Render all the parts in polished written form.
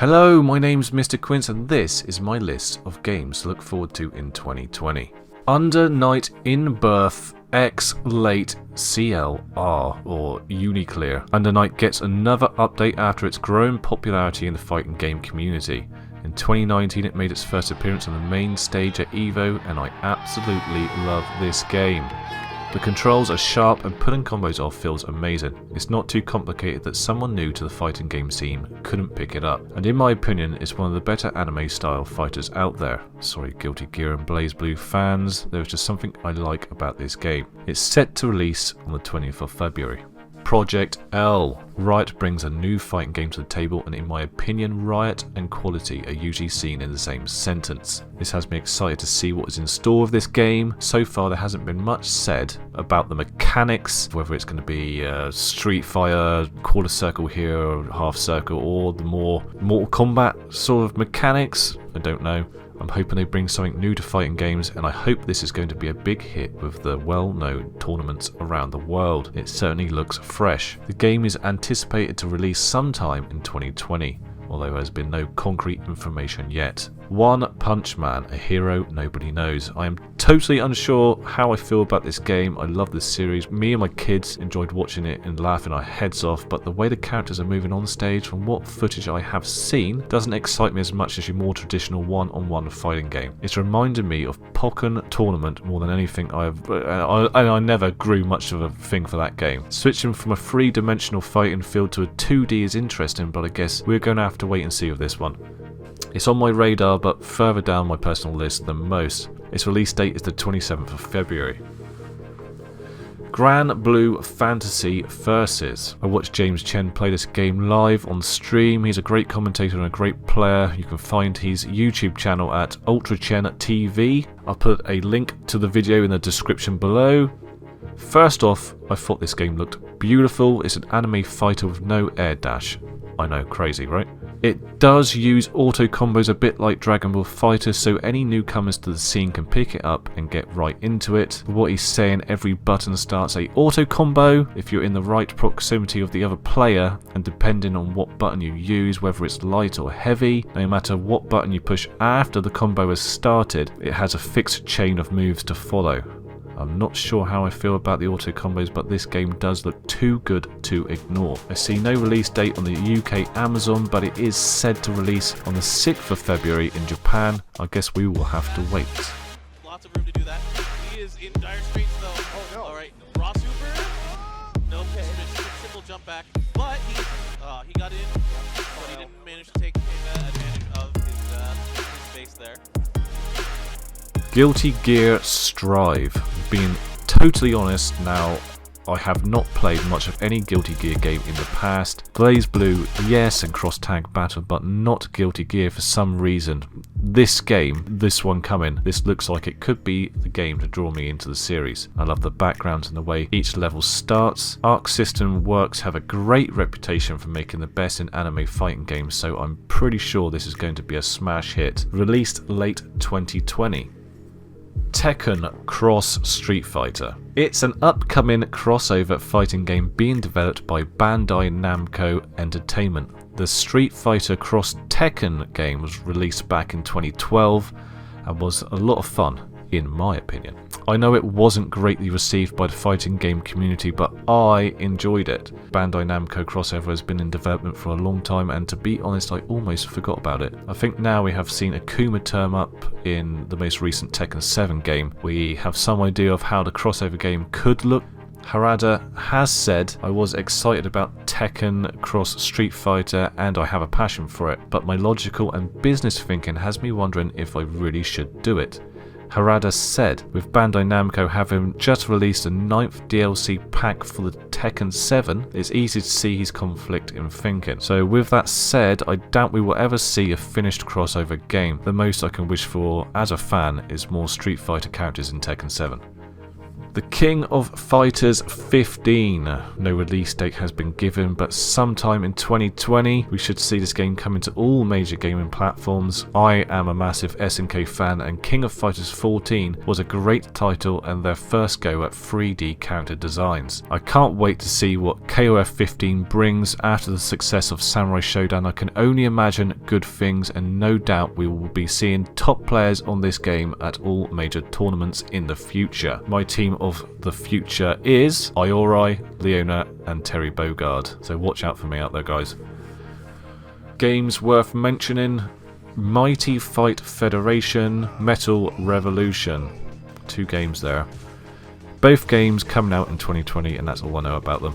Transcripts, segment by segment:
Hello, my name's Mr. Quince and this is my list of games to look forward to in 2020. Under Night in Birth X Late CLR or Uniclear. Under Night gets another update after its growing popularity in the fighting game community. In 2019 it made its first appearance on the main stage at EVO and I absolutely love this game. The controls are sharp and pulling combos off feels amazing. It's not too complicated that someone new to the fighting game scene couldn't pick it up. And in my opinion, it's one of the better anime style fighters out there. Sorry Guilty Gear and BlazBlue fans, there was just something I like about this game. It's set to release on the 20th of February. Project L. Riot brings a new fighting game to the table and in my opinion Riot and quality are usually seen in the same sentence. This has me excited to see what is in store with this game. So far there hasn't been much said about the mechanics, whether it's going to be Street Fighter, quarter circle here, half circle, or the more Mortal Kombat sort of mechanics. I don't know. I'm hoping they bring something new to fighting games and I hope this is going to be a big hit with the well-known tournaments around the world. It certainly looks fresh. The game is anticipated to release sometime in 2020, although there has been no concrete information yet. One Punch Man, a hero nobody knows. I am totally unsure how I feel about this game. I love this series. Me and my kids enjoyed watching it and laughing our heads off, but the way the characters are moving on stage from what footage I have seen doesn't excite me as much as your more traditional one-on-one fighting game. It's reminded me of Pokken Tournament more than anything I never grew much of a thing for that game. Switching from a three-dimensional fighting field to a 2D is interesting, but I guess we're going to have to wait and see with this one. It's on my radar, but further down my personal list than most. Its release date is the 27th of February. Gran Blue Fantasy Versus. I watched James Chen play this game live on stream. He's a great commentator and a great player. You can find his YouTube channel at UltraChen TV. I'll put a link to the video in the description below. First off, I thought this game looked beautiful. It's an anime fighter with no air dash. I know, crazy, right? It does use auto combos a bit like Dragon Ball FighterZ, so any newcomers to the scene can pick it up and get right into it. What he's saying, every button starts a auto combo if you're in the right proximity of the other player, and depending on what button you use, whether it's light or heavy, no matter what button you push after the combo has started, it has a fixed chain of moves to follow. I'm not sure how I feel about the auto combos, but this game does look too good to ignore. I see no release date on the UK Amazon, but it is said to release on the 6th of February in Japan. I guess we will have to wait. Lots of room to do that. He is in dire straits though. Oh no. Alright, raw super. No, just simple jump back. But he got in, but he didn't manage to take advantage of his space there. Guilty Gear Strive. Being totally honest now, I have not played much of any Guilty Gear game in the past. BlazBlue, yes, and Cross Tag Battle, but not Guilty Gear for some reason. This game, this one coming, this looks like it could be the game to draw me into the series. I love the backgrounds and the way each level starts. Arc System Works have a great reputation for making the best in anime fighting games, so I'm pretty sure this is going to be a smash hit. Released late 2020. Tekken Cross Street Fighter. It's an upcoming crossover fighting game being developed by Bandai Namco Entertainment. The Street Fighter Cross Tekken game was released back in 2012 and was a lot of fun, in my opinion. I know it wasn't greatly received by the fighting game community, but I enjoyed it. Bandai Namco crossover has been in development for a long time, and to be honest, I almost forgot about it. I think now we have seen Akuma turn up in the most recent Tekken 7 game. We have some idea of how the crossover game could look. Harada has said, I was excited about Tekken Cross Street Fighter and I have a passion for it, but my logical and business thinking has me wondering if I really should do it. Harada said, with Bandai Namco having just released a 9th DLC pack for the Tekken 7, it's easy to see his conflict in thinking. So with that said, I doubt we will ever see a finished crossover game. The most I can wish for as a fan is more Street Fighter characters in Tekken 7. The King of Fighters 15. No release date has been given, but sometime in 2020 we should see this game come into all major gaming platforms. I am a massive SNK fan, and King of Fighters 14 was a great title and their first go at 3D character designs. I can't wait to see what KOF 15 brings after the success of Samurai Shodown. I can only imagine good things, and no doubt we will be seeing top players on this game at all major tournaments in the future. My team of the future is Iori, Leona and Terry Bogard, so watch out for me out there, guys. Games worth mentioning: Mighty Fight Federation, Metal Revolution. 2 games there. Both games coming out in 2020, and that's all I know about them.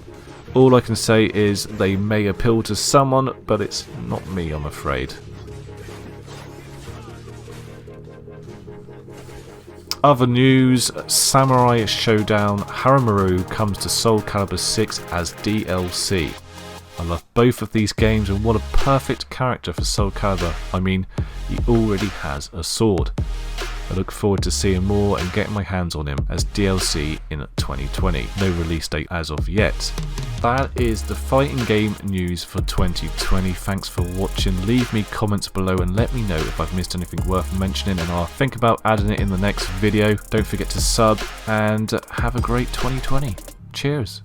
All I can say is they may appeal to someone, but it's not me, I'm afraid. Other news: Samurai Shodown Haramaru comes to Soul Calibur 6 as DLC. I love both of these games, and what a perfect character for Soul Calibur. I mean, he already has a sword. I look forward to seeing more and getting my hands on him as DLC in 2020. No release date as of yet. That is the fighting game news for 2020. Thanks for watching. Leave me comments below and let me know if I've missed anything worth mentioning, and I'll think about adding it in the next video. Don't forget to sub, and have a great 2020. Cheers.